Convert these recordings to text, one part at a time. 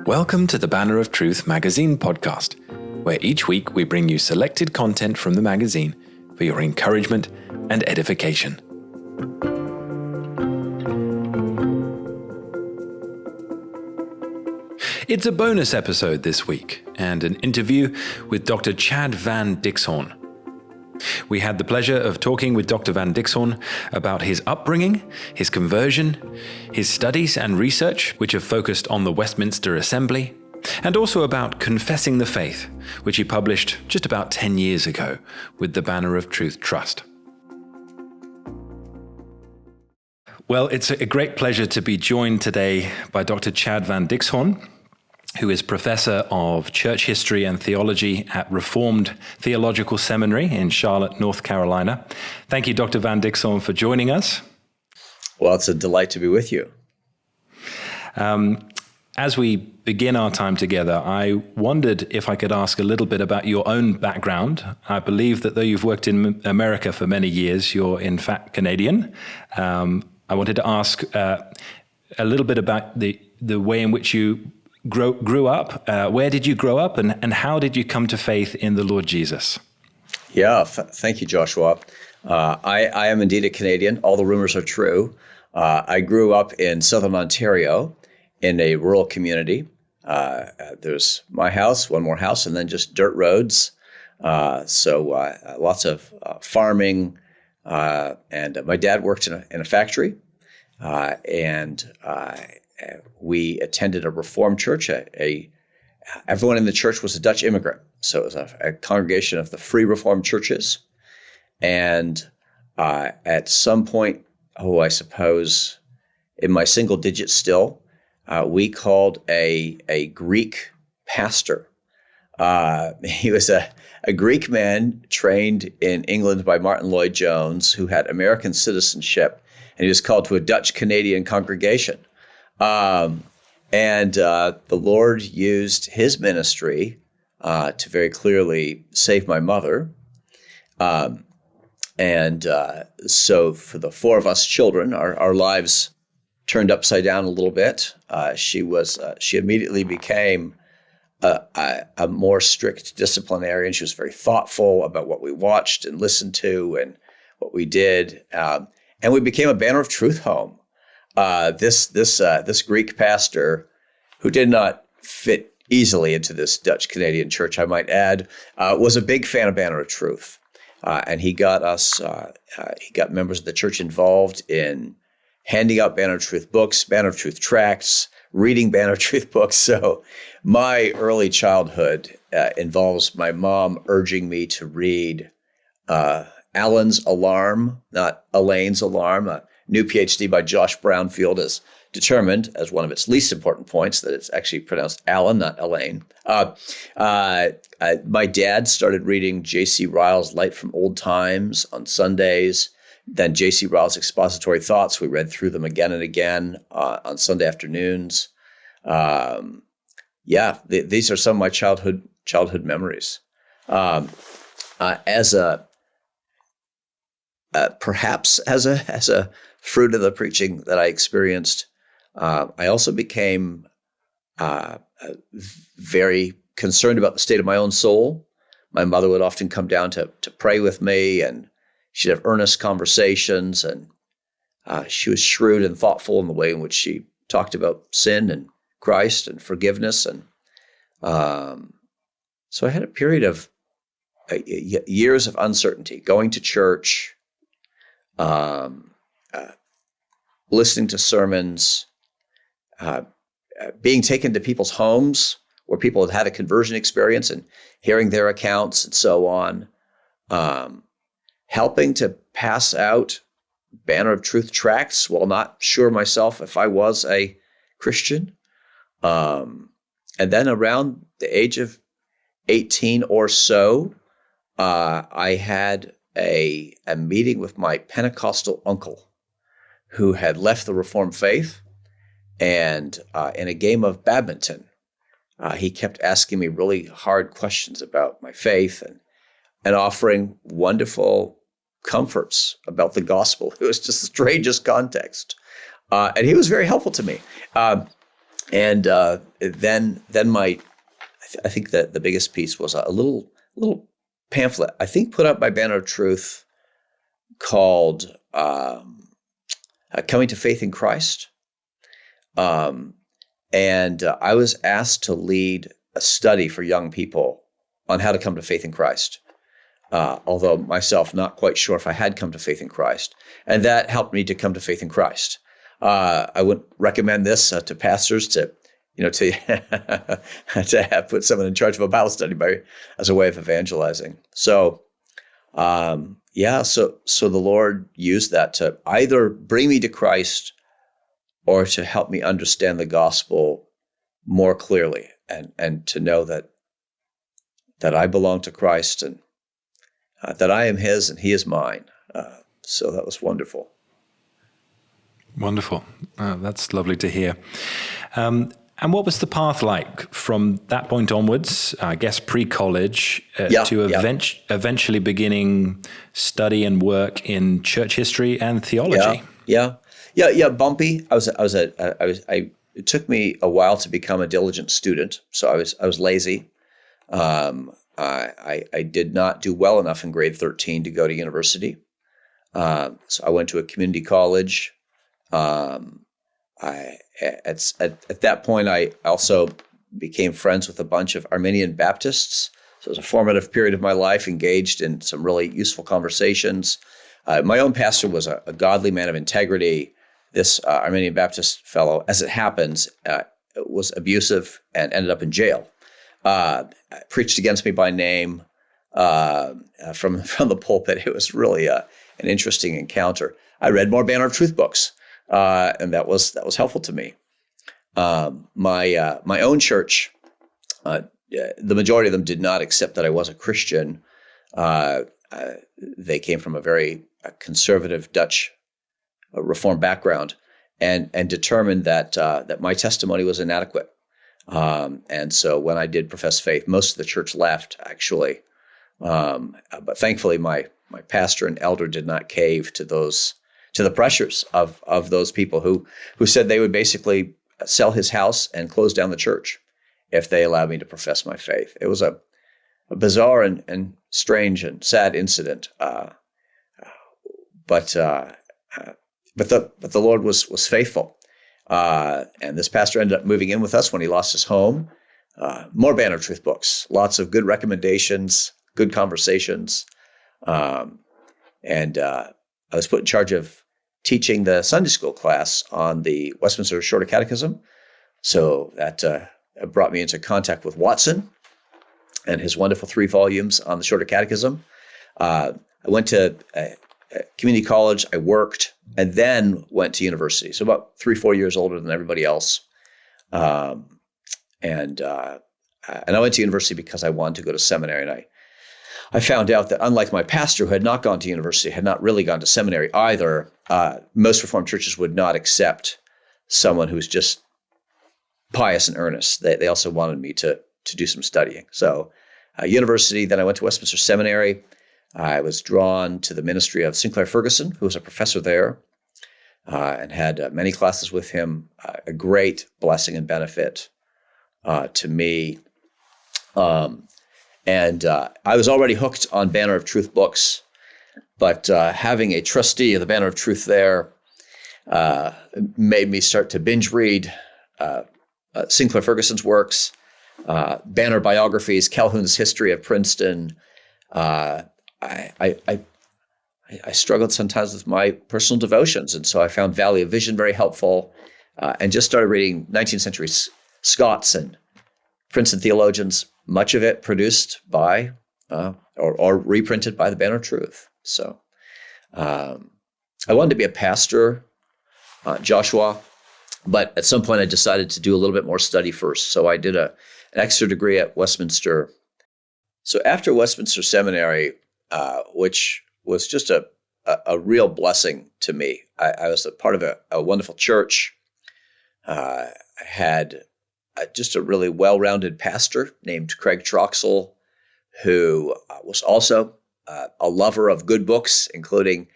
Welcome to the Banner of Truth magazine podcast, where each week we bring you selected content from the magazine for your encouragement and edification. It's a bonus episode this week and an interview with Dr. Chad Van Dixhoorn. We had the pleasure of talking with Dr. Van Dixhoorn about his upbringing, his conversion, his studies and research, which have focused on the Westminster Assembly, and also about Confessing the Faith, which he published just about 10 years ago with the Banner of Truth Trust. Well, it's a great pleasure to be joined today by Dr. Chad Van Dixhoorn, who is Professor of Church History and Theology at Reformed Theological Seminary in Charlotte, North Carolina. Thank you, Dr. Van Dixhoorn, for joining us. Well, it's a delight to be with you. As we begin our time together, I wondered if I could ask a little bit about your own background. I believe that though you've worked in America for many years, you're in fact Canadian. I wanted to ask a little bit about the way in which you grew up. Where did you grow up, and how did you come to faith in the Lord Jesus? Yeah, thank you, Joshua. I am indeed a Canadian. All the rumors are true. I grew up in southern Ontario in a rural community. There's my house, one more house, and then just dirt roads. So lots of farming. And my dad worked in a factory. We attended a Reformed church. Everyone in the church was a Dutch immigrant. So it was a congregation of the Free Reformed churches. And at some point, I suppose in my single digits still, we called a Greek pastor. He was a Greek man trained in England by Martin Lloyd-Jones, who had American citizenship, and he was called to a Dutch-Canadian congregation. The Lord used his ministry to very clearly save my mother. So for the four of us children, our lives turned upside down a little bit. She immediately became a more strict disciplinarian. She was very thoughtful about what we watched and listened to and what we did. And we became a Banner of Truth home. This Greek pastor, who did not fit easily into this Dutch Canadian church, I might add, was a big fan of Banner of Truth, and he got members of the church involved in handing out Banner of Truth books, Banner of Truth tracts, reading Banner of Truth books. So my early childhood involves my mom urging me to read Alan's Alarm, not Elaine's Alarm. A new PhD by Josh Brownfield has determined as one of its least important points that it's actually pronounced Alan, not Elaine. My dad started reading J.C. Ryle's Light from Old Times on Sundays, then J.C. Ryle's Expository Thoughts. We read through them again and again on Sunday afternoons. These are some of my childhood memories. Perhaps as a fruit of the preaching that I experienced, I also became very concerned about the state of my own soul. My mother would often come down to pray with me, and she'd have earnest conversations, and she was shrewd and thoughtful in the way in which she talked about sin and Christ and forgiveness. And so I had a period of years of uncertainty, going to church, listening to sermons, being taken to people's homes where people had had a conversion experience and hearing their accounts and so on, helping to pass out Banner of Truth tracts while not sure myself if I was a Christian. And then around the age of 18 or so, I had a meeting with my Pentecostal uncle who had left the Reformed faith, and in a game of badminton, he kept asking me really hard questions about my faith and offering wonderful comforts about the gospel. It was just the strangest context. And he was very helpful to me. And then I think that the biggest piece was a little pamphlet, I think put up by Banner of Truth, called Coming to Faith in Christ. And I was asked to lead a study for young people on how to come to faith in Christ. Although myself not quite sure if I had come to faith in Christ. And that helped me to come to faith in Christ. I would recommend this to pastors to have put someone in charge of a Bible study as a way of evangelizing. So, so the Lord used that to either bring me to Christ or to help me understand the gospel more clearly, and to know that I belong to Christ, and that I am His and He is mine. So that was wonderful. Wonderful. That's lovely to hear. And what was the path like from that point onwards, I guess pre-college, eventually beginning study and work in church history and theology? Yeah. Bumpy. It took me a while to become a diligent student, so I was lazy. I did not do well enough in grade 13 to go to university. So I went to a community college. At that point, I also became friends with a bunch of Arminian Baptists. So it was a formative period of my life, engaged in some really useful conversations. My own pastor was a godly man of integrity. This Arminian Baptist fellow, as it happens, was abusive and ended up in jail. Preached against me by name from the pulpit. It was really an interesting encounter. I read more Banner of Truth books, and that was helpful to me. My own church, the majority of them did not accept that I was a Christian. They came from a very conservative Dutch Reformed background, and determined that my testimony was inadequate. And so when I did profess faith, most of the church left, actually. But thankfully, my pastor and elder did not cave to the pressures of those people who said they would basically sell his house and close down the church if they allowed me to profess my faith. It was a bizarre and strange and sad incident. But the Lord was faithful. And this pastor ended up moving in with us when he lost his home. More Banner of Truth books, lots of good recommendations, good conversations. And I was put in charge of teaching the Sunday school class on the Westminster Shorter Catechism. So that brought me into contact with Watson and his wonderful 3 volumes on the Shorter Catechism. I went to community college, I worked, and then went to university. So about 3-4 years older than everybody else. And I went to university because I wanted to go to seminary. And I found out that unlike my pastor, who had not gone to university, had not really gone to seminary either, most Reformed churches would not accept someone who's just pious and earnest. They also wanted me to do some studying. So university, then I went to Westminster Seminary. I was drawn to the ministry of Sinclair Ferguson, who was a professor there, and had many classes with him, a great blessing and benefit to me. And I was already hooked on Banner of Truth books, but having a trustee of the Banner of Truth there made me start to binge read Sinclair Ferguson's works, Banner biographies, Calhoun's History of Princeton. I struggled sometimes with my personal devotions, and so I found Valley of Vision very helpful, and just started reading 19th century Scots and Princeton theologians, much of it produced by or reprinted by the Banner of Truth. So I wanted to be a pastor, Joshua, but at some point I decided to do a little bit more study first. So I did an extra degree at Westminster. So after Westminster Seminary, which was just a real blessing to me. I was a part of a wonderful church. I had just a really well-rounded pastor named Craig Troxell, who was also a lover of good books, including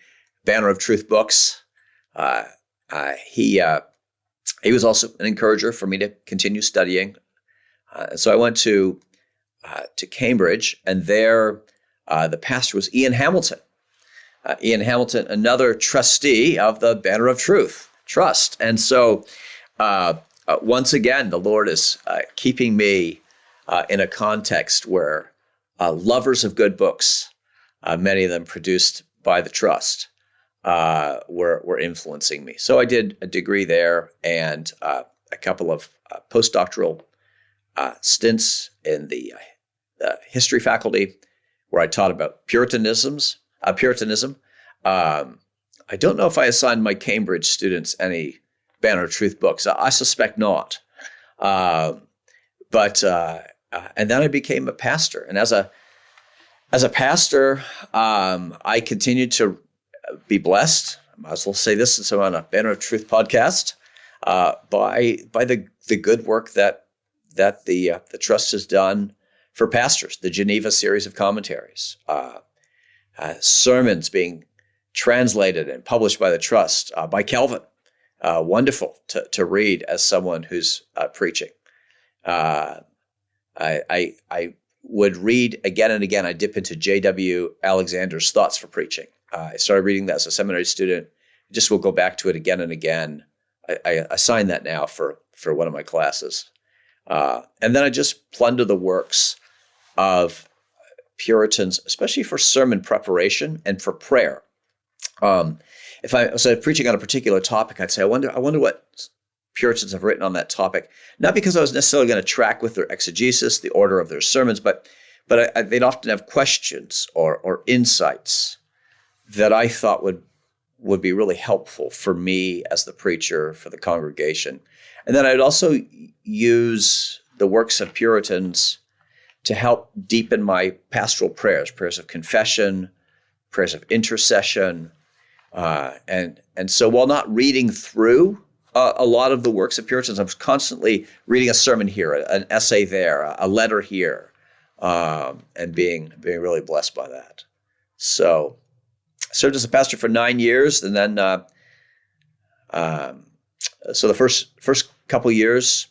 Banner of Truth books. He he was also an encourager for me to continue studying. So I went to Cambridge, and there the pastor was Ian Hamilton. Ian Hamilton, another trustee of the Banner of Truth Trust. And so once again, the Lord is keeping me in a context where lovers of good books, many of them produced by the Trust, were influencing me. So I did a degree there and a couple of postdoctoral stints in the history faculty, where I taught about Puritanism. I don't know if I assigned my Cambridge students any Banner of Truth books. I suspect not. And then I became a pastor. And as a pastor, I continued to be blessed. I might as well say this since I'm on a Banner of Truth podcast, by the good work that the Trust has done for pastors. The Geneva series of commentaries, sermons being translated and published by the Trust, by Calvin. Wonderful to read as someone who's preaching. I would read again and again. I dip into J.W. Alexander's Thoughts for Preaching. I started reading that as a seminary student. Just will go back to it again and again. I assign that now for one of my classes. And then I just plunder the works of Puritans, especially for sermon preparation and for prayer. If I was preaching on a particular topic, I'd say, I wonder what Puritans have written on that topic. Not because I was necessarily going to track with their exegesis, the order of their sermons, but they'd often have questions or insights that I thought would be really helpful for me as the preacher, for the congregation. And then I'd also use the works of Puritans to help deepen my pastoral prayers of confession, prayers of intercession. And so while not reading through a lot of the works of Puritans, I was constantly reading a sermon here, an essay there, a letter here, and being really blessed by that. So I served as a pastor for 9 years, and then so the first couple years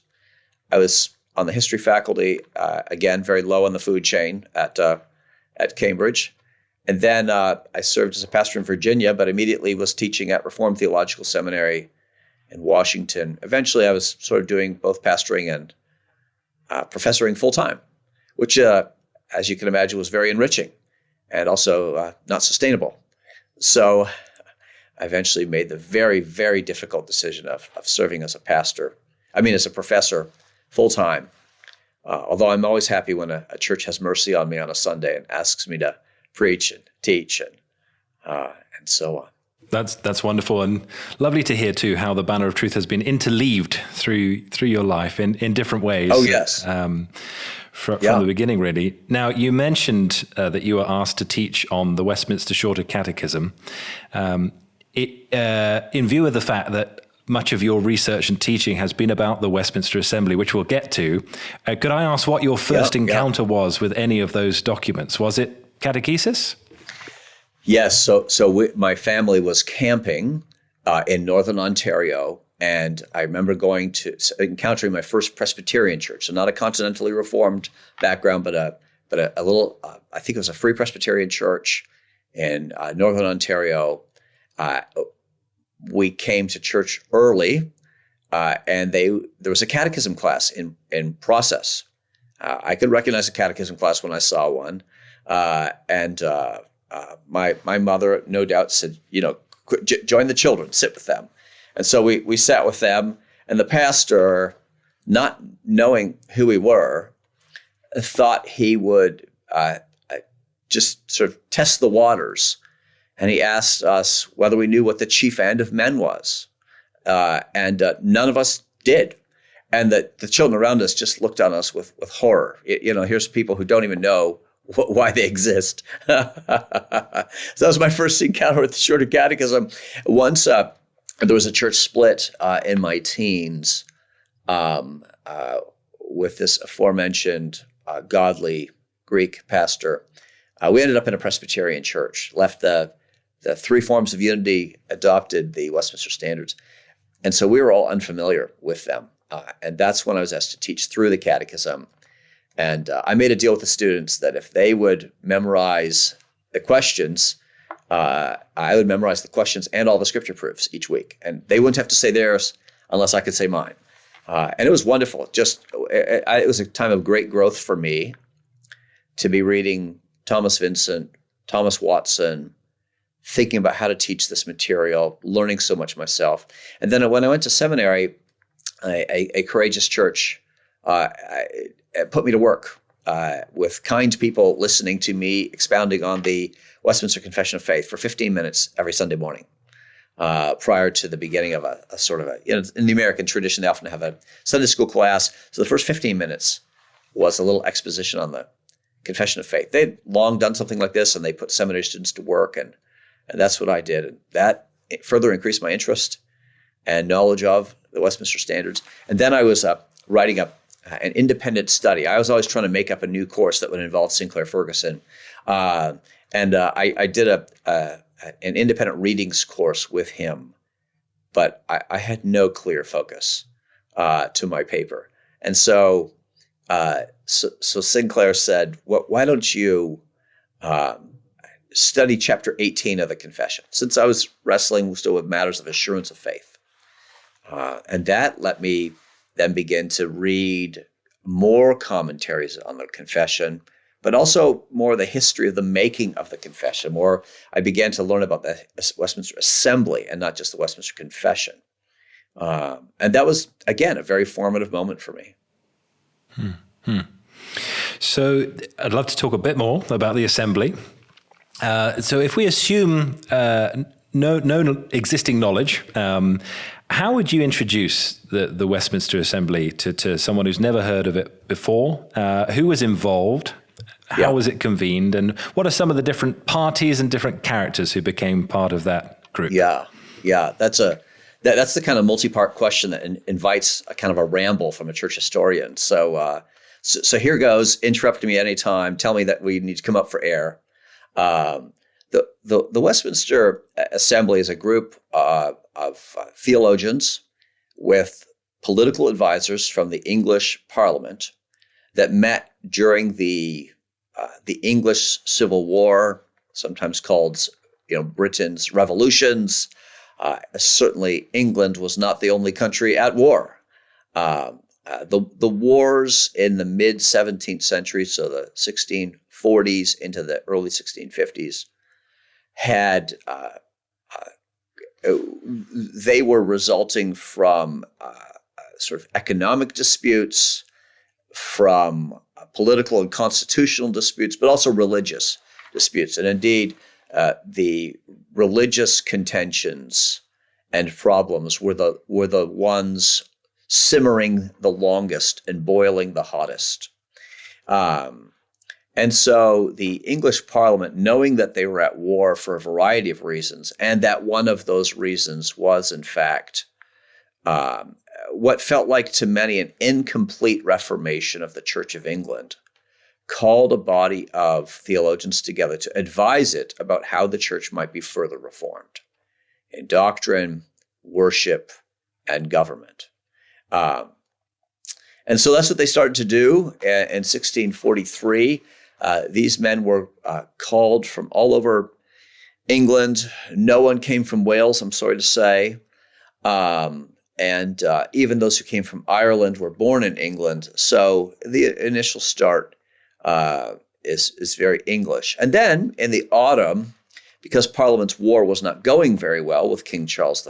I was on the history faculty, again very low on the food chain at Cambridge. And then I served as a pastor in Virginia, but immediately was teaching at Reformed Theological Seminary in Washington. Eventually, I was sort of doing both pastoring and professoring full-time, which, as you can imagine, was very enriching and also not sustainable. So I eventually made the very, very difficult decision of serving as a professor full-time, although I'm always happy when a church has mercy on me on a Sunday and asks me to preach and teach and so on. That's wonderful, and lovely to hear too how the Banner of Truth has been interleaved through your life in different ways. Oh yes, from the beginning, really. Now you mentioned that you were asked to teach on the Westminster Shorter Catechism. In view of the fact that much of your research and teaching has been about the Westminster Assembly, which we'll get to, could I ask what your first encounter was with any of those documents? Was it catechesis? Yes. So my family was camping in Northern Ontario, and I remember encountering my first Presbyterian church. So not a continentally Reformed background, but a little. I think it was a Free Presbyterian church in Northern Ontario. We came to church early, and there was a catechism class in process. I could recognize a catechism class when I saw one, and my mother no doubt said, join the children, sit with them. And so we sat with them, and the pastor, not knowing who we were, thought he would just sort of test the waters. And he asked us whether we knew what the chief end of men was. And none of us did. And the children around us just looked on us with horror. Here's people who don't even know why they exist. So that was my first encounter with the Shorter Catechism. Once there was a church split in my teens with this aforementioned godly Greek pastor. We ended up in a Presbyterian church, left the three forms of unity, adopted the Westminster Standards. And so we were all unfamiliar with them. And that's when I was asked to teach through the catechism. And I made a deal with the students that if they would memorize the questions, I would memorize the questions and all the scripture proofs each week. And they wouldn't have to say theirs unless I could say mine. And it was wonderful. It was a time of great growth for me to be reading Thomas Vincent, Thomas Watson, thinking about how to teach this material, learning so much myself. And then when I went to seminary, a courageous church put me to work with kind people listening to me expounding on the Westminster Confession of Faith for 15 minutes every Sunday morning. Prior to the beginning of a sort of in the American tradition, they often have a Sunday school class. So the first 15 minutes was a little exposition on the Confession of Faith. They'd long done something like this, and they put seminary students to work, and that's what I did. And that further increased my interest and knowledge of the Westminster Standards. And then I was writing up an independent study. I was always trying to make up a new course that would involve Sinclair Ferguson. I did an independent readings course with him, but I had no clear focus to my paper. And so Sinclair said, why don't you study chapter 18 of the Confession, since I was wrestling still with matters of assurance of faith. And that let me then begin to read more commentaries on the Confession, but also more the history of the making of the Confession. I began to learn about the Westminster Assembly and not just the Westminster Confession. And that was, again, a very formative moment for me. So I'd love to talk a bit more about the Assembly. So if we assume no existing knowledge, how would you introduce the Westminster Assembly to someone who's never heard of it before? Who was involved? How was it convened? And what are some of the different parties and different characters who became part of that group? Yeah. That's the kind of multi-part question that invites a kind of a ramble from a church historian. So here goes. Interrupt me anytime. Tell me that we need to come up for air. The Westminster Assembly is a group of theologians with political advisors from the English Parliament that met during the English Civil War, sometimes called Britain's revolutions. Certainly, England was not the only country at war. The wars in the mid 17th century, so the 1640s into the early 1650s, they were resulting from sort of economic disputes, from political and constitutional disputes, but also religious disputes. And indeed, the religious contentions and problems were the ones simmering the longest and boiling the hottest. And so the English Parliament, knowing that they were at war for a variety of reasons, and that one of those reasons was, in fact, what felt like to many an incomplete reformation of the Church of England, called a body of theologians together to advise it about how the church might be further reformed in doctrine, worship, and government. And so that's what they started to do in 1643. These men were called from all over England. No one came from Wales, I'm sorry to say. And even those who came from Ireland were born in England. So the initial start is very English. And then in the autumn, because Parliament's war was not going very well with King Charles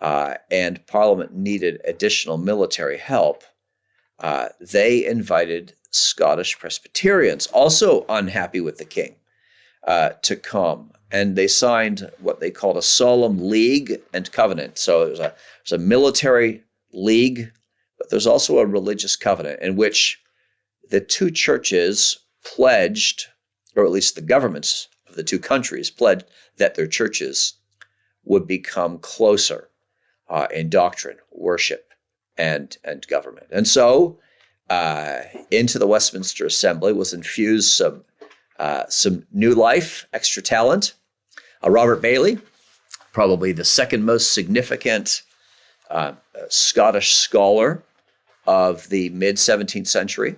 I, and Parliament needed additional military help, they invited Scottish Presbyterians, also unhappy with the king, to come. And they signed what they called a solemn league and covenant. So it was a military league, but there's also a religious covenant in which the two churches pledged, or at least the governments of the two countries pledged, that their churches would become closer in doctrine, worship, and government. And so into the Westminster Assembly was infused some new life, extra talent. Robert Bailey, probably the second most significant a Scottish scholar of the mid-17th century,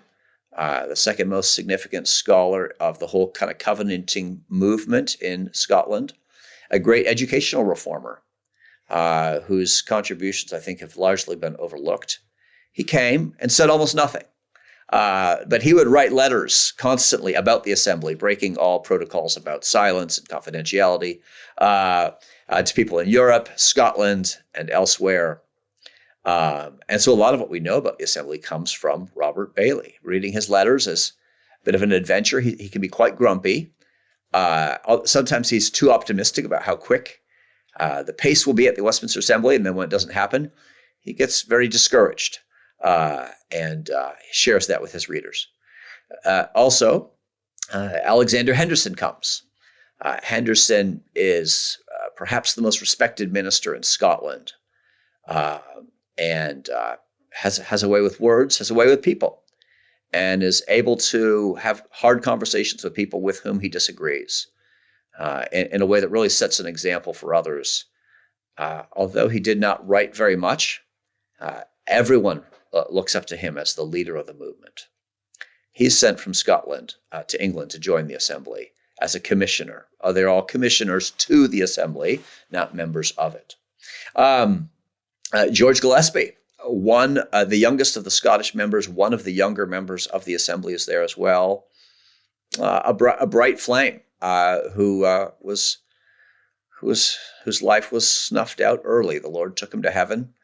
the second most significant scholar of the whole kind of covenanting movement in Scotland, a great educational reformer whose contributions I think have largely been overlooked. He came and said almost nothing, but he would write letters constantly about the assembly, breaking all protocols about silence and confidentiality to people in Europe, Scotland, and elsewhere. And so a lot of what we know about the assembly comes from Robert Bailey. Reading his letters is a bit of an adventure. He can be quite grumpy. Sometimes he's too optimistic about how quick the pace will be at the Westminster Assembly, and then when it doesn't happen, he gets very discouraged and shares that with his readers. Also, Alexander Henderson comes. Henderson is perhaps the most respected minister in Scotland. And has a way with words, has a way with people, and is able to have hard conversations with people with whom he disagrees in a way that really sets an example for others. Although he did not write very much, everyone looks up to him as the leader of the movement. He's sent from Scotland to England to join the assembly as a commissioner. They're all commissioners to the assembly, not members of it. George Gillespie, the youngest of the Scottish members, one of the younger members of the assembly, is there as well. A bright flame whose life was snuffed out early. The Lord took him to heaven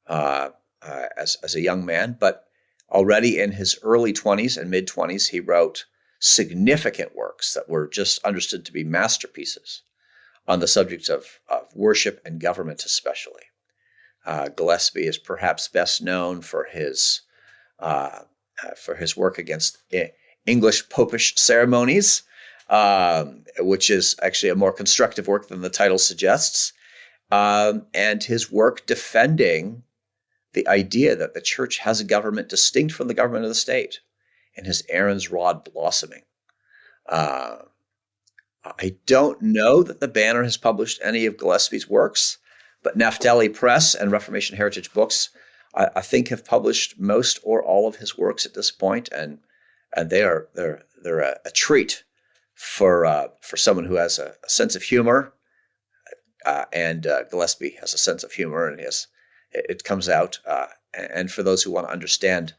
as a young man, but already in his early 20s and mid-20s, he wrote significant works that were just understood to be masterpieces on the subjects of worship and government especially. Gillespie is perhaps best known for his work against English popish ceremonies, which is actually a more constructive work than the title suggests, and his work defending the idea that the church has a government distinct from the government of the state, and his Aaron's Rod blossoming. I don't know that the Banner has published any of Gillespie's works, but Naphtali Press and Reformation Heritage Books, I think, have published most or all of his works at this point, and they're a treat for someone who has a sense of humor, and Gillespie has a sense of humor, and it comes out, and for those who want to understand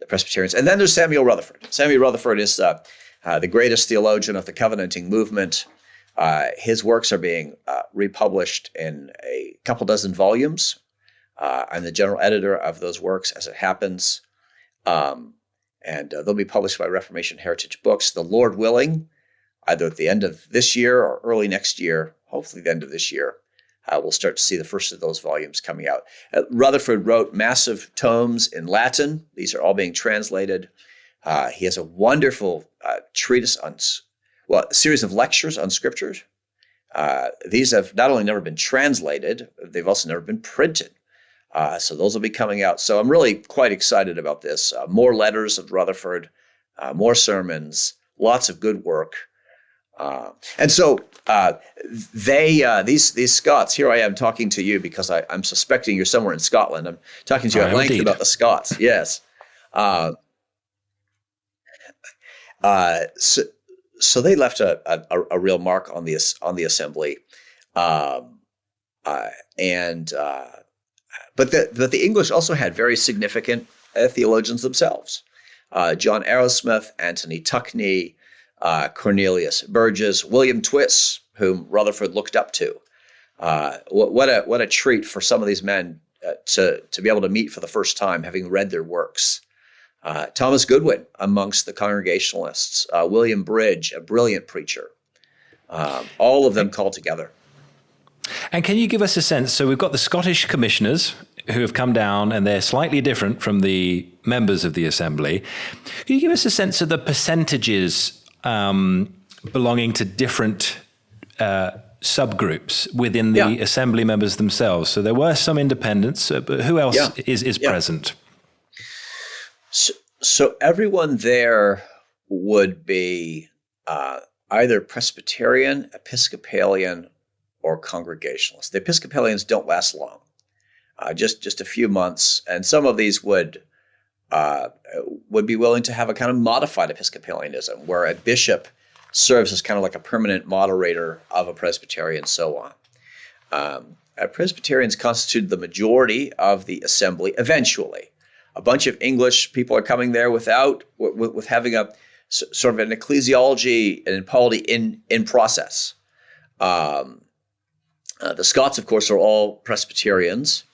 the Presbyterians. And then there's Samuel Rutherford. Samuel Rutherford is the greatest theologian of the covenanting movement. His works are being republished in a couple dozen volumes. I'm the general editor of those works as it happens. And they'll be published by Reformation Heritage Books. The Lord willing, either at the end of this year or early next year, hopefully the end of this year, we'll start to see the first of those volumes coming out. Rutherford wrote massive tomes in Latin. These are all being translated. He has a wonderful treatise on a series of lectures on scriptures. These have not only never been translated, they've also never been printed. So those will be coming out. So I'm really quite excited about this. More letters of Rutherford, more sermons, lots of good work. And so these Scots, here I am talking to you because I'm suspecting you're somewhere in Scotland. I'm talking to you at length about the Scots. Yes. So they left a real mark on the assembly, but the English also had very significant theologians themselves. John Arrowsmith, Anthony Tuckney, Cornelius Burgess, William Twiss, whom Rutherford looked up to. What a treat for some of these men to be able to meet for the first time, having read their works. Thomas Goodwin amongst the Congregationalists, William Bridge, a brilliant preacher, all of them called together. And can you give us a sense? So we've got the Scottish commissioners who have come down, and they're slightly different from the members of the assembly. Can you give us a sense of the percentages belonging to different subgroups within the assembly members themselves? So there were some independents, but who else is present? So everyone there would be either Presbyterian, Episcopalian, or Congregationalist. The Episcopalians don't last long. just a few months. And some of these would be willing to have a kind of modified Episcopalianism, where a bishop serves as kind of like a permanent moderator of a presbytery and so on. Presbyterians constituted the majority of the assembly eventually. A bunch of English people are coming there with having a sort of an ecclesiology and polity in process. The Scots, of course, are all Presbyterians.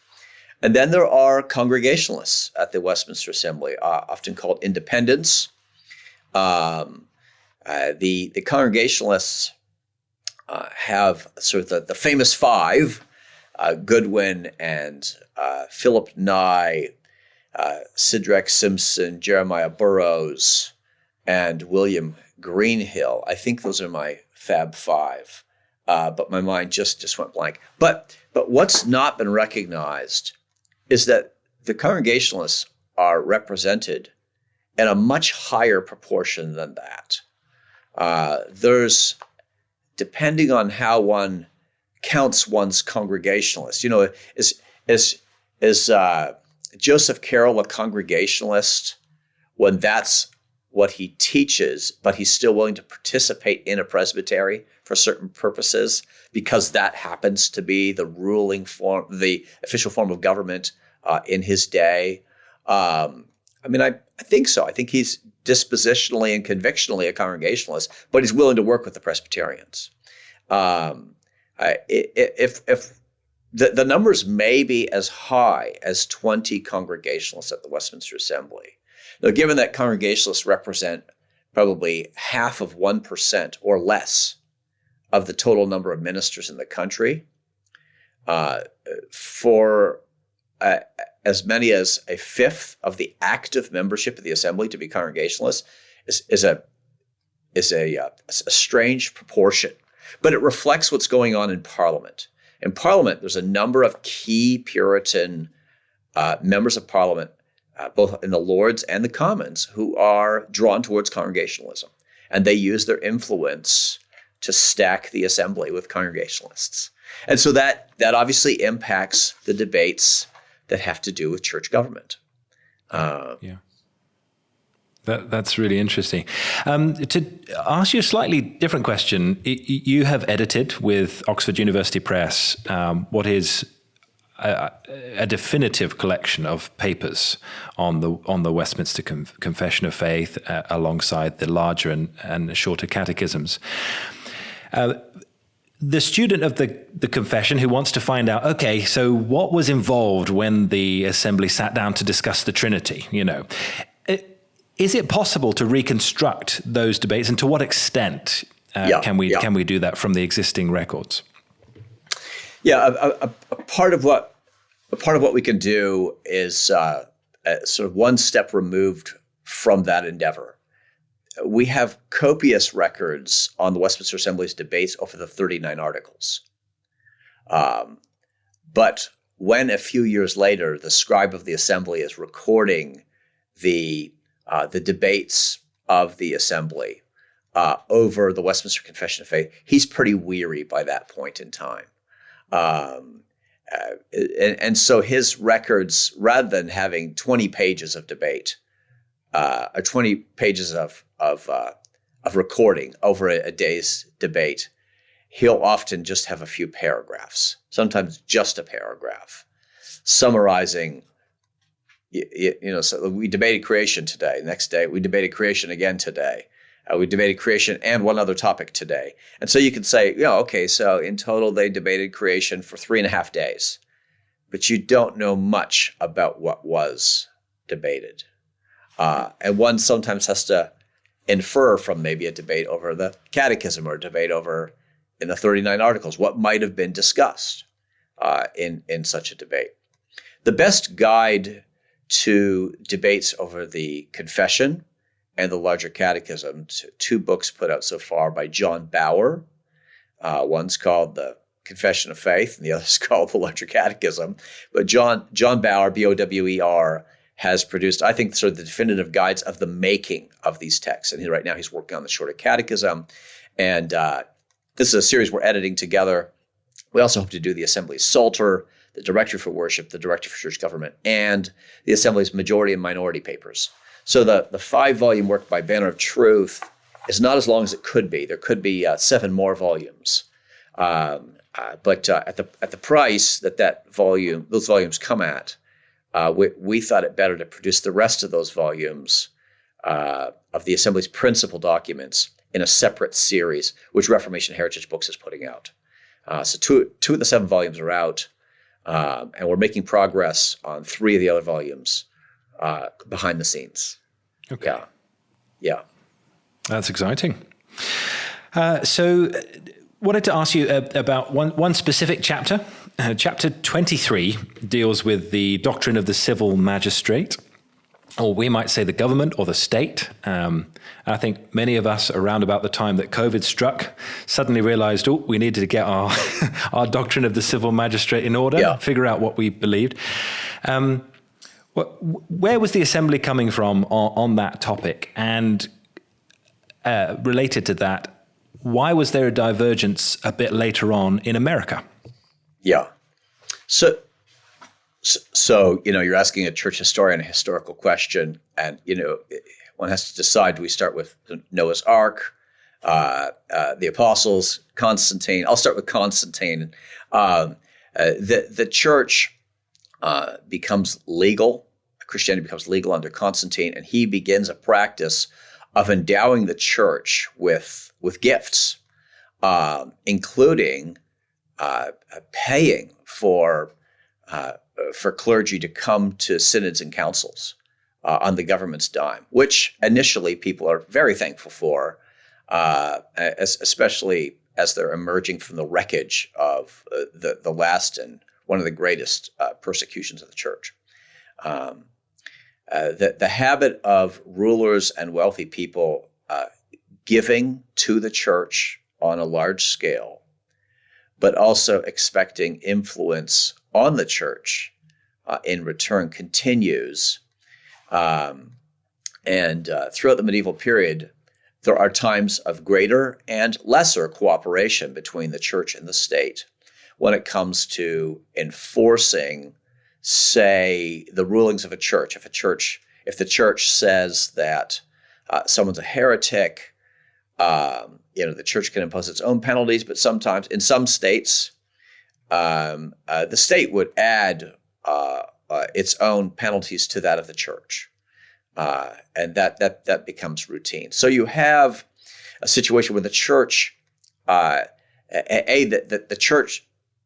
And then there are Congregationalists at the Westminster Assembly, often called independents. The Congregationalists have sort of the famous five, Goodwin and Philip Nye, Sidrek Simpson, Jeremiah Burroughs, and William Greenhill. I think those are my Fab Five, but my mind just went blank. But what's not been recognized is that the Congregationalists are represented in a much higher proportion than that. There's, depending on how one counts one's Congregationalist, is Joseph Carroll a Congregationalist when that's what he teaches, but he's still willing to participate in a presbytery for certain purposes because that happens to be the ruling form, the official form of government in his day? I think so. I think he's dispositionally and convictionally a Congregationalist, but he's willing to work with the Presbyterians. If the numbers may be as high as 20 Congregationalists at the Westminster Assembly. Now, given that Congregationalists represent probably 0.5% or less of the total number of ministers in the country, for as many as a fifth of the active membership of the Assembly to be Congregationalists is a strange proportion, but it reflects what's going on in Parliament. In Parliament, there's a number of key Puritan members of Parliament, both in the Lords and the Commons, who are drawn towards Congregationalism, and they use their influence to stack the Assembly with Congregationalists. And so that obviously impacts the debates that have to do with church government. That's really interesting. To ask you a slightly different question, you have edited with Oxford University Press what is a definitive collection of papers on the Westminster Confession of Faith, alongside the larger and shorter catechisms. The student of the confession who wants to find out, okay, so what was involved when the assembly sat down to discuss the Trinity? Is it possible to reconstruct those debates, and to what extent can we do that from the existing records? Yeah, a part of what we can do is sort of one step removed from that endeavor. We have copious records on the Westminster Assembly's debates over the 39 articles. But when a few years later, the scribe of the Assembly is recording the debates of the Assembly over the Westminster Confession of Faith, he's pretty weary by that point in time. And so his records, rather than having 20 pages of debate, or 20 pages of recording over a day's debate, he'll often just have a few paragraphs, sometimes just a paragraph, summarizing. So we debated creation today. Next day, we debated creation again today. We debated creation and one other topic today. And so you can say, okay, so in total, they debated creation for 3.5 days. But you don't know much about what was debated. And one sometimes has to infer from maybe a debate over the catechism or a debate over in the 39 articles what might have been discussed in such a debate. The best guide to debates over the confession and the larger catechism, two books put out so far by John Bower. One's called The Confession of Faith, and the other's called The Larger Catechism. But John Bower, Bower, has produced, I think, sort of the definitive guides of the making of these texts. And right now he's working on the Shorter Catechism. And this is a series we're editing together. We also hope to do the Assembly's Psalter, the Directory for Worship, the Directory for Church Government, and the Assembly's majority and minority papers. So the 5-volume work by Banner of Truth is not as long as it could be. There could be 7 more volumes. But at the price that those volumes come at, we thought it better to produce the rest of those volumes of the Assembly's principal documents in a separate series, which Reformation Heritage Books is putting out. So two of the 7 volumes are out, and we're making progress on 3 of the other volumes behind the scenes. Okay. Yeah. That's exciting. So wanted to ask you about one specific chapter. Chapter 23 deals with the doctrine of the civil magistrate, or we might say the government or the state. I think many of us around about the time that COVID struck suddenly realized, we needed to get our our doctrine of the civil magistrate in order, figure out what we believed. Where was the assembly coming from on that topic? And related to that, why was there a divergence a bit later on in America? Yeah. So you're asking a church historian a historical question, and one has to decide: do we start with Noah's Ark, the apostles, Constantine? I'll start with Constantine. The church becomes legal. Christianity becomes legal under Constantine, and he begins a practice of endowing the church with gifts, including paying for clergy to come to synods and councils on the government's dime, which initially people are very thankful for, especially as they're emerging from the wreckage of the last and one of the greatest persecutions of the church. The habit of rulers and wealthy people giving to the church on a large scale, but also expecting influence on the church in return continues. And throughout the medieval period, there are times of greater and lesser cooperation between the church and the state when it comes to enforcing, say, the rulings of a church. If the church says that someone's a heretic, the church can impose its own penalties, but sometimes in some states, the state would add its own penalties to that of the church, and that becomes routine. So you have a situation where the church,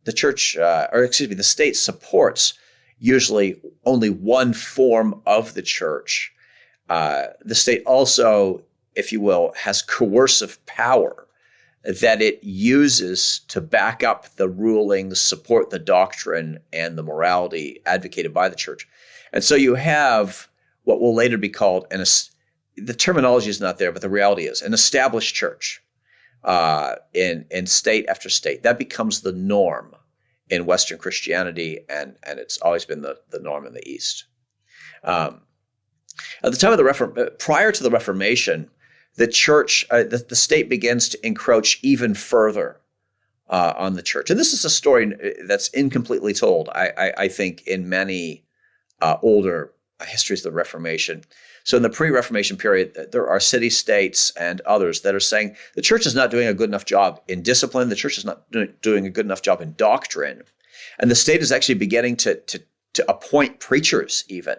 the state supports usually only one form of the church. The state also, if you will, has coercive power that it uses to back up the rulings, support the doctrine, and the morality advocated by the church. And so you have what will later be called, the terminology is not there, but the reality is, an established church in state after state. That becomes the norm in Western Christianity, and it's always been the norm in the East. At the time of prior to the Reformation, the church, the state begins to encroach even further on the church. And this is a story that's incompletely told, I think, in many older histories of the Reformation. So in the pre-Reformation period, there are city-states and others that are saying the church is not doing a good enough job in discipline, the church is not doing a good enough job in doctrine, and the state is actually beginning to appoint preachers even,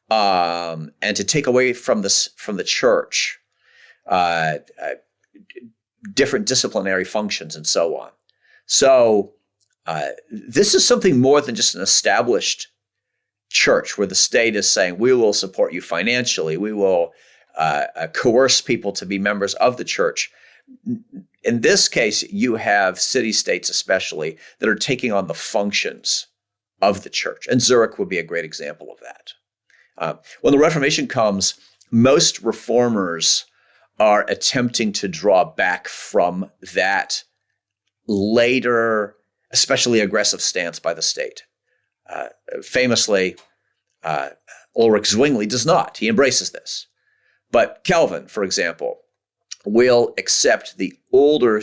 and to take away from the church different disciplinary functions and so on. So this is something more than just an established church where the state is saying, we will support you financially, we will coerce people to be members of the church. In this case, you have city-states especially that are taking on the functions of the church. And Zurich would be a great example of that. When the Reformation comes, most reformers are attempting to draw back from that later, especially aggressive stance by the state. Famously, Ulrich Zwingli does not. He embraces this. But Calvin, for example, will accept the older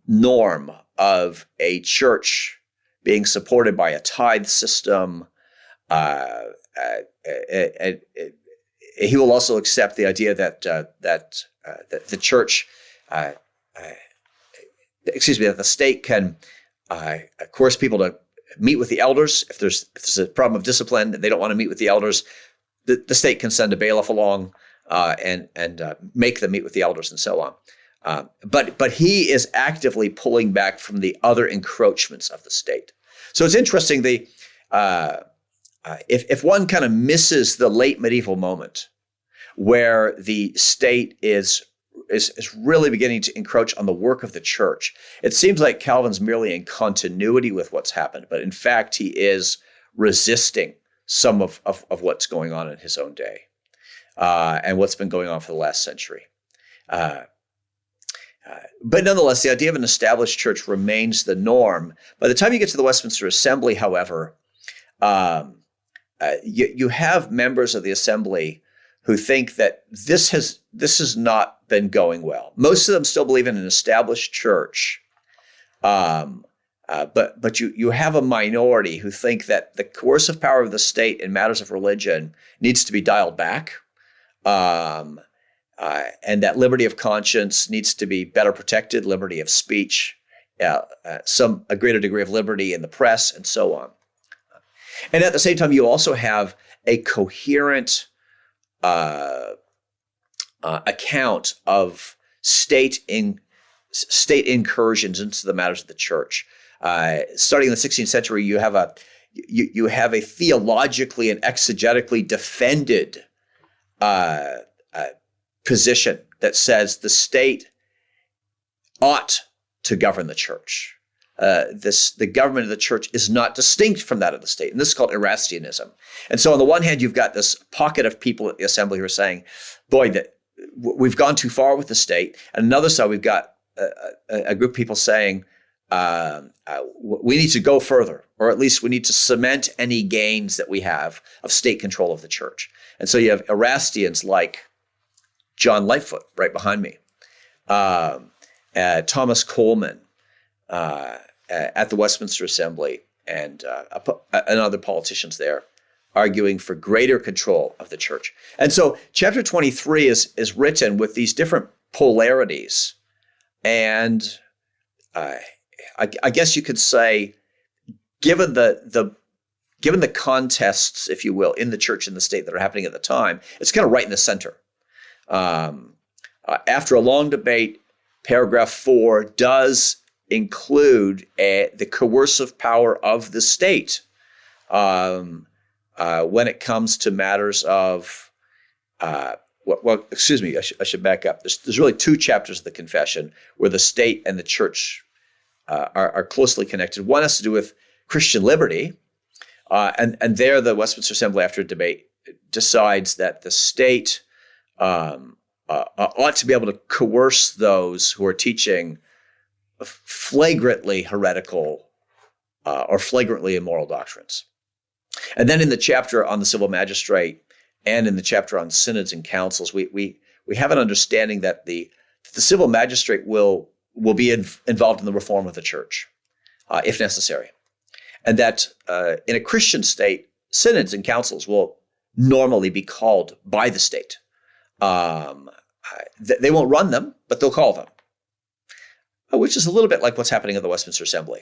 norm of a church being supported by a tithe system. He will also accept the idea that the church, that the state can coerce people to meet with the elders. If there's a problem of discipline and they don't want to meet with the elders, the state can send a bailiff along and make them meet with the elders and so on. But he is actively pulling back from the other encroachments of the state. So it's interesting. If one kind of misses the late medieval moment where the state is really beginning to encroach on the work of the church, it seems like Calvin's merely in continuity with what's happened, but in fact he is resisting some of what's going on in his own day and what's been going on for the last century. But nonetheless, the idea of an established church remains the norm. By the time you get to the Westminster Assembly, however, you have members of the Assembly who think that this has not been going well. Most of them still believe in an established church, but you have a minority who think that the coercive power of the state in matters of religion needs to be dialed back, and that liberty of conscience needs to be better protected, liberty of speech, a greater degree of liberty in the press, and so on. And at the same time, you also have a coherent account of state incursions into the matters of the church. Starting in the 16th century, you have a theologically and exegetically defended position that says the state ought to govern the church. The government of the church is not distinct from that of the state. And this is called Erastianism. And so on the one hand, you've got this pocket of people at the assembly who are saying, boy, that we've gone too far with the state. And on the other side, we've got a group of people saying, we need to go further, or at least we need to cement any gains that we have of state control of the church. And so you have Erastians like John Lightfoot right behind me, Thomas Coleman, at the Westminster Assembly, and other politicians there arguing for greater control of the church. And so chapter 23 is written with these different polarities. And I guess you could say, given the contests, if you will, in the church and the state that are happening at the time, it's kind of right in the center. After a long debate, paragraph 4 does include the coercive power of the state when it comes to matters of, excuse me, I should back up. There's really two chapters of the Confession where the state and the church are closely connected. One has to do with Christian liberty, and there the Westminster Assembly, after a debate, decides that the state ought to be able to coerce those who are teaching flagrantly heretical or flagrantly immoral doctrines. And then in the chapter on the civil magistrate and in the chapter on synods and councils, we have an understanding that the civil magistrate will be involved in the reform of the church, if necessary. And that in a Christian state, synods and councils will normally be called by the state. They won't run them, but they'll call them, which is a little bit like what's happening at the Westminster Assembly.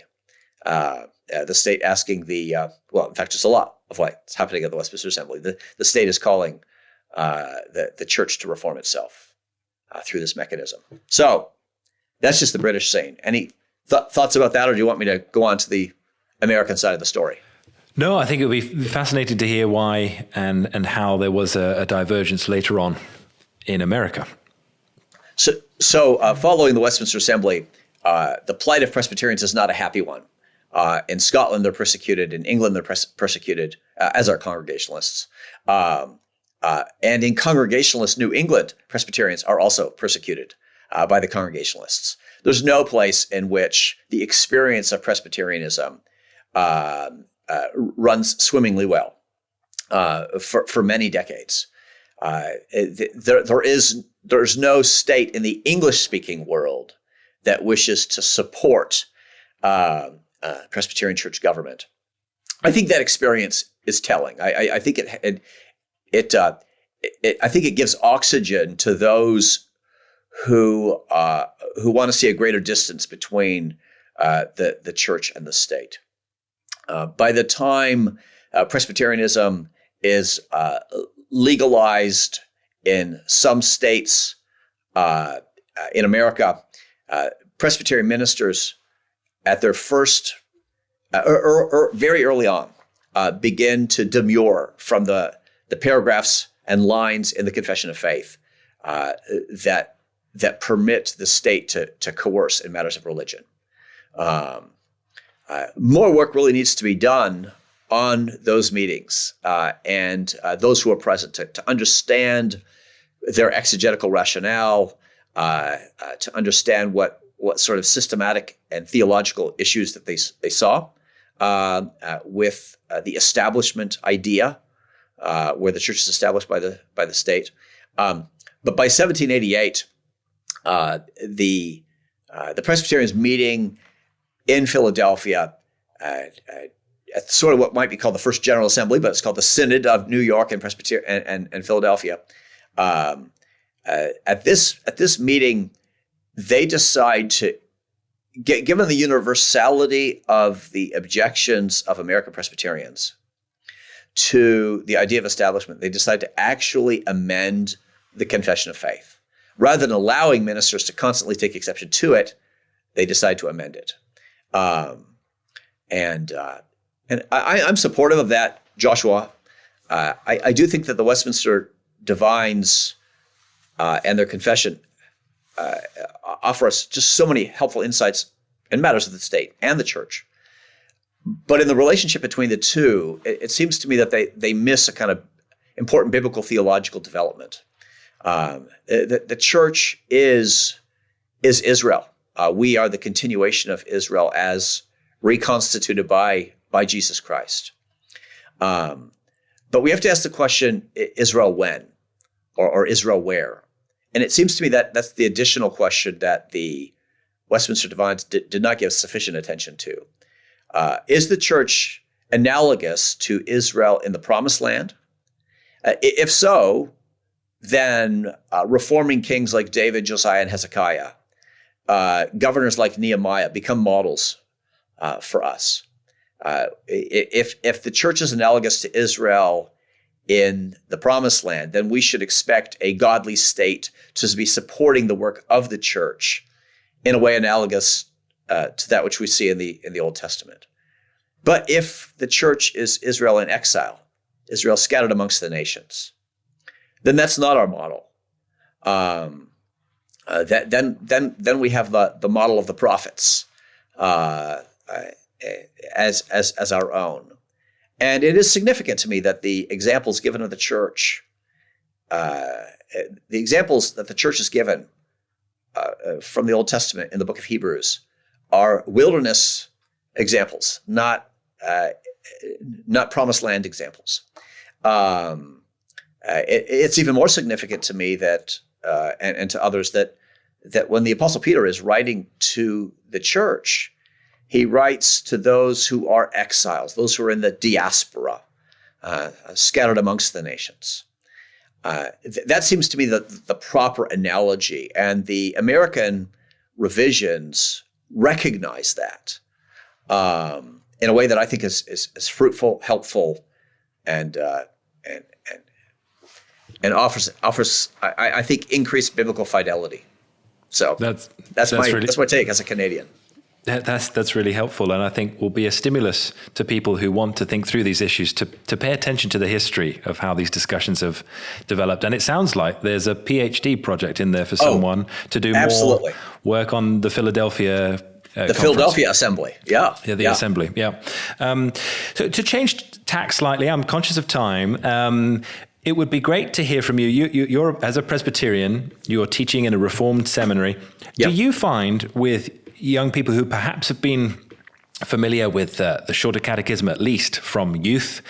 The state asking in fact, just a lot of what's happening at the Westminster Assembly. The state is calling the church to reform itself through this mechanism. So that's just the British scene. Any thoughts about that, or do you want me to go on to the American side of the story? No, I think it would be fascinating to hear why and how there was a divergence later on in America. So following the Westminster Assembly, the plight of Presbyterians is not a happy one. In Scotland, they're persecuted. In England, they're persecuted, as are Congregationalists. And in Congregationalist New England, Presbyterians are also persecuted by the Congregationalists. There's no place in which the experience of Presbyterianism runs swimmingly well for many decades. There's no state in the English-speaking world that wishes to support Presbyterian church government. I think that experience is telling. I think I think it gives oxygen to those who want to see a greater distance between the church and the state. By the time Presbyterianism is legalized in some states in America, Presbyterian ministers at their first, or very early on, begin to demur from the paragraphs and lines in the Confession of Faith that permit the state to coerce in matters of religion. More work really needs to be done on those meetings and those who are present to understand their exegetical rationale, to understand what sort of systematic and theological issues that they saw with the establishment idea, where the church is established by the state. But by 1788, the Presbyterians meeting in Philadelphia at sort of what might be called the First General Assembly, but it's called the Synod of New York and Presbyterian and Philadelphia. At this meeting, they decide to, given the universality of the objections of American Presbyterians to the idea of establishment, they decide to actually amend the Confession of Faith. Rather than allowing ministers to constantly take exception to it, they decide to amend it. And I'm supportive of that, Joshua. I do think that the Westminster Divines and their confession offer us just so many helpful insights in matters of the state and the church. But in the relationship between the two, it seems to me that they miss a kind of important biblical theological development. The church is Israel. We are the continuation of Israel as reconstituted by Jesus Christ. But we have to ask the question, Israel when? Or Israel where? And it seems to me that that's the additional question that the Westminster Divines did not give sufficient attention to. Is the church analogous to Israel in the Promised Land? If so, then reforming kings like David, Josiah, and Hezekiah, governors like Nehemiah become models for us. If the church is analogous to Israel in the Promised Land, then we should expect a godly state to be supporting the work of the church in a way analogous to that which we see in the Old Testament. But if the church is Israel in exile, Israel scattered amongst the nations, then that's not our model. Then we have the model of the prophets as our own. And it is significant to me that the examples given of the church, the examples that the church is given from the Old Testament in the book of Hebrews are wilderness examples, not promised land examples. It's even more significant to me that, and to others, that when the Apostle Peter is writing to the church, he writes to those who are exiles, those who are in the diaspora, scattered amongst the nations. That seems to me the proper analogy, and the American revisions recognize that in a way that I think is fruitful, helpful, and offers I think increased biblical fidelity. So that's my take as a Canadian. That's really helpful, and I think will be a stimulus to people who want to think through these issues to pay attention to the history of how these discussions have developed. And it sounds like there's a PhD project in there for someone to do more work on the Philadelphia Philadelphia Assembly. The Assembly. So to change tack slightly, I'm conscious of time. It would be great to hear from you. You're as a Presbyterian, you're teaching in a Reformed seminary. Do you find with young people who perhaps have been familiar with the shorter catechism, at least from youth,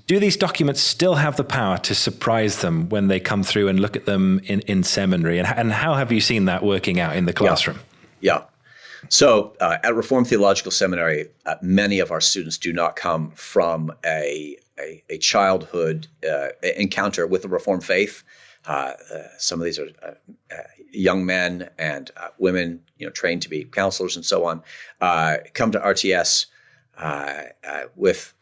do these documents still have the power to surprise them when they come through and look at them in seminary? And how have you seen that working out in the classroom? So at Reformed Theological Seminary, many of our students do not come from a childhood encounter with the Reformed faith. Some of these are young men and women, trained to be counselors and so on, come to RTS with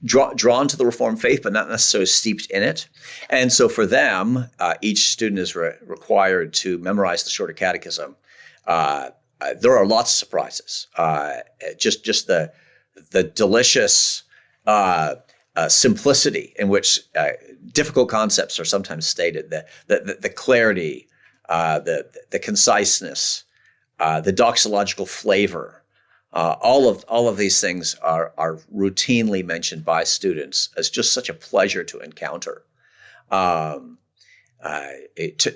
drawn to the Reformed faith, but not necessarily steeped in it. And so for them, each student is required to memorize the Shorter Catechism. There are lots of surprises. Just the delicious simplicity in which difficult concepts are sometimes stated, the clarity, the conciseness, the doxological flavor. All of these things are routinely mentioned by students as just such a pleasure to encounter.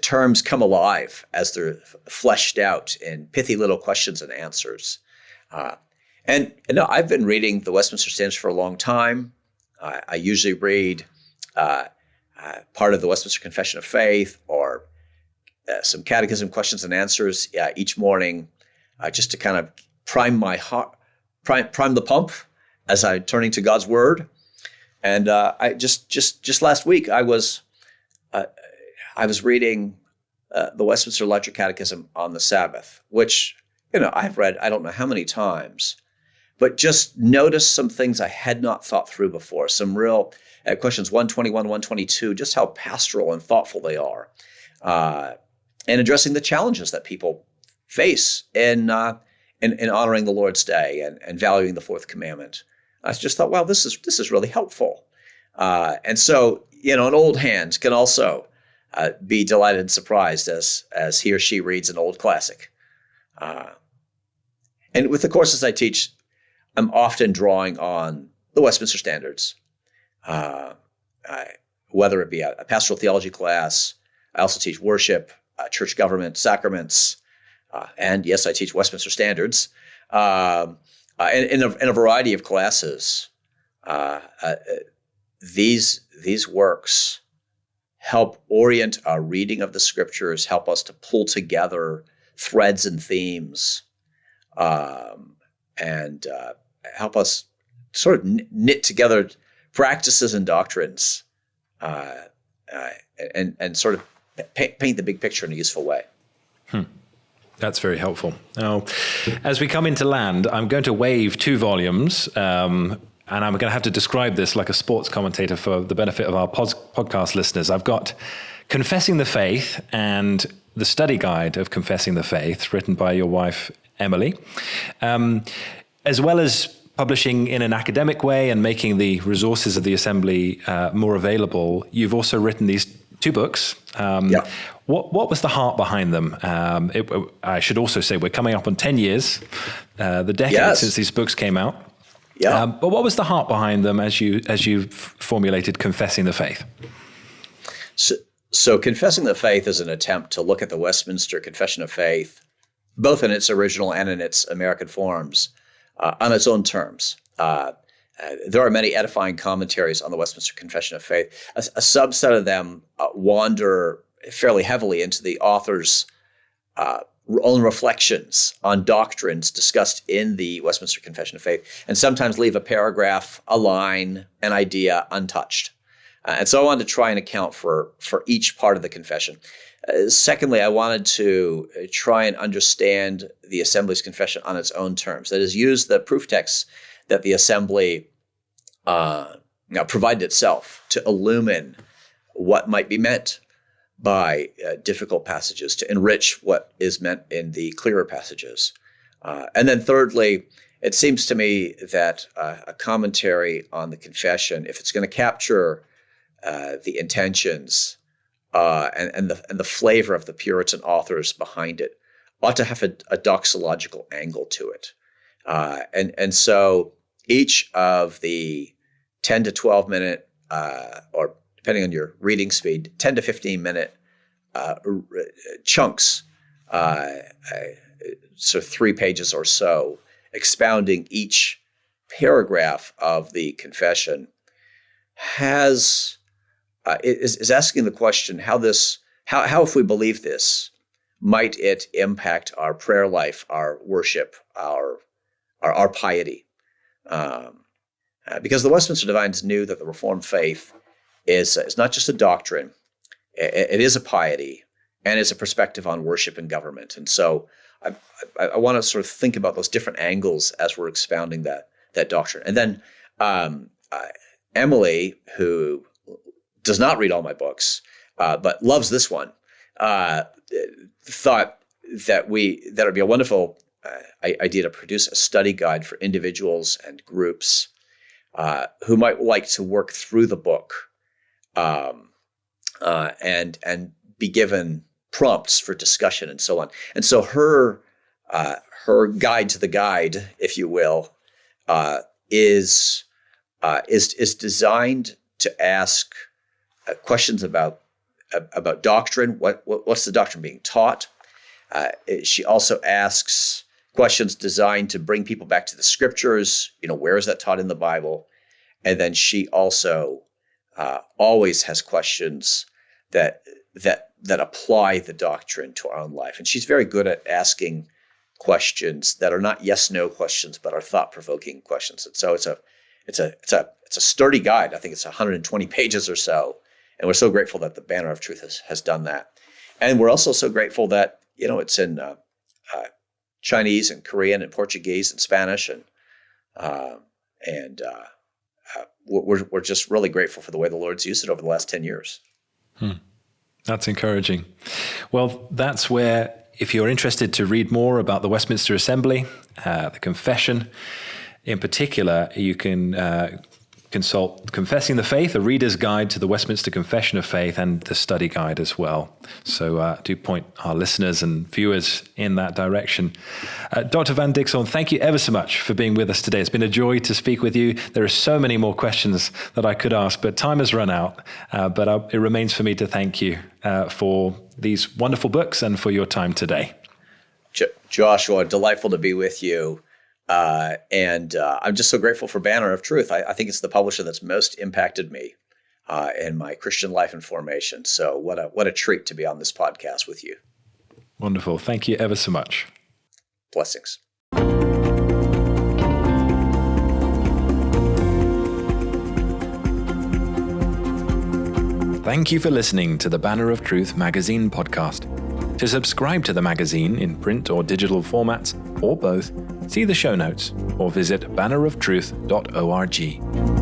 Terms come alive as they're fleshed out in pithy little questions and answers. And I've been reading the Westminster Standards for a long time. I usually read part of the Westminster Confession of Faith or some catechism questions and answers each morning, just to kind of prime my heart, prime the pump as I'm turning to God's Word. And I just last week I was reading the Westminster Larger Catechism on the Sabbath, which I've read I don't know how many times, but just noticed some things I had not thought through before. Some real questions 121, 122, just how pastoral and thoughtful they are, and addressing the challenges that people face in honoring the Lord's Day and valuing the fourth commandment. I just thought, wow, this is really helpful. And so, an old hand can also be delighted and surprised as he or she reads an old classic. And with the courses I teach, I'm often drawing on the Westminster Standards, whether it be a pastoral theology class. I also teach worship, church government, sacraments, and yes, I teach Westminster Standards, and in a variety of classes. These works help orient our reading of the Scriptures, help us to pull together threads and themes, and help us sort of knit together practices and doctrines, and sort of paint the big picture in a useful way. That's very helpful. Now, as we come into land, I'm going to wave 2 volumes, and I'm going to have to describe this like a sports commentator for the benefit of our podcast listeners. I've got Confessing the Faith and the Study Guide of Confessing the Faith, written by your wife, Emily, as well as publishing in an academic way and making the resources of the Assembly more available. You've also written these 2 books. What was the heart behind them? I should also say we're coming up on 10 years, the decade since these books came out. But what was the heart behind them as you formulated Confessing the Faith? So Confessing the Faith is an attempt to look at the Westminster Confession of Faith, both in its original and in its American forms, on its own terms. There are many edifying commentaries on the Westminster Confession of Faith. A subset of them wander fairly heavily into the author's own reflections on doctrines discussed in the Westminster Confession of Faith, and sometimes leave a paragraph, a line, an idea untouched. And so I wanted to try and account for each part of the confession. Secondly, I wanted to try and understand the Assembly's confession on its own terms. That is, use the proof texts that the Assembly provided itself to illumine what might be meant by difficult passages, to enrich what is meant in the clearer passages. And then thirdly, it seems to me that a commentary on the confession, if it's going to capture the intentions and the flavor of the Puritan authors behind it, ought to have a doxological angle to it. And so each of the 10 to 12 minute, or depending on your reading speed, 10 to 15 minute chunks, so 3 pages or so, expounding each paragraph of the confession, is asking the question: how if we believe this, might it impact our prayer life, our worship, our piety? Because the Westminster Divines knew that the Reformed faith is not just a doctrine; it is a piety, and it's a perspective on worship and government. And so, I want to sort of think about those different angles as we're expounding that doctrine. And then Emily, who does not read all my books, but loves this one, thought that it would be a wonderful idea to produce a study guide for individuals and groups who might like to work through the book and be given prompts for discussion and so on. And so her guide to the guide, if you will, is designed to ask questions about doctrine. What's the doctrine being taught? She also asks questions designed to bring people back to the scriptures. Where is that taught in the Bible? And then she also always has questions that apply the doctrine to our own life. And she's very good at asking questions that are not yes/no questions, but are thought-provoking questions. And so it's a sturdy guide. I think it's 120 pages or so. And we're so grateful that the Banner of Truth has done that. And we're also so grateful that, it's in Chinese and Korean and Portuguese and Spanish. And we're just really grateful for the way the Lord's used it over the last 10 years. That's encouraging. Well, that's where, if you're interested to read more about the Westminster Assembly, the Confession in particular, you can consult Confessing the Faith, a reader's guide to the Westminster Confession of Faith, and the study guide as well. So do point our listeners and viewers in that direction. Dr. Van Dixhoorn, thank you ever so much for being with us today. It's been a joy to speak with you. There are so many more questions that I could ask, but time has run out. But it remains for me to thank you for these wonderful books and for your time today. Joshua, delightful to be with you. And I'm just so grateful for Banner of Truth. I think it's the publisher that's most impacted me in my Christian life and formation. So what a treat to be on this podcast with you. Wonderful. Thank you ever so much. Blessings. Thank you for listening to the Banner of Truth magazine podcast. To subscribe to the magazine in print or digital formats, or both, see the show notes or visit banneroftruth.org.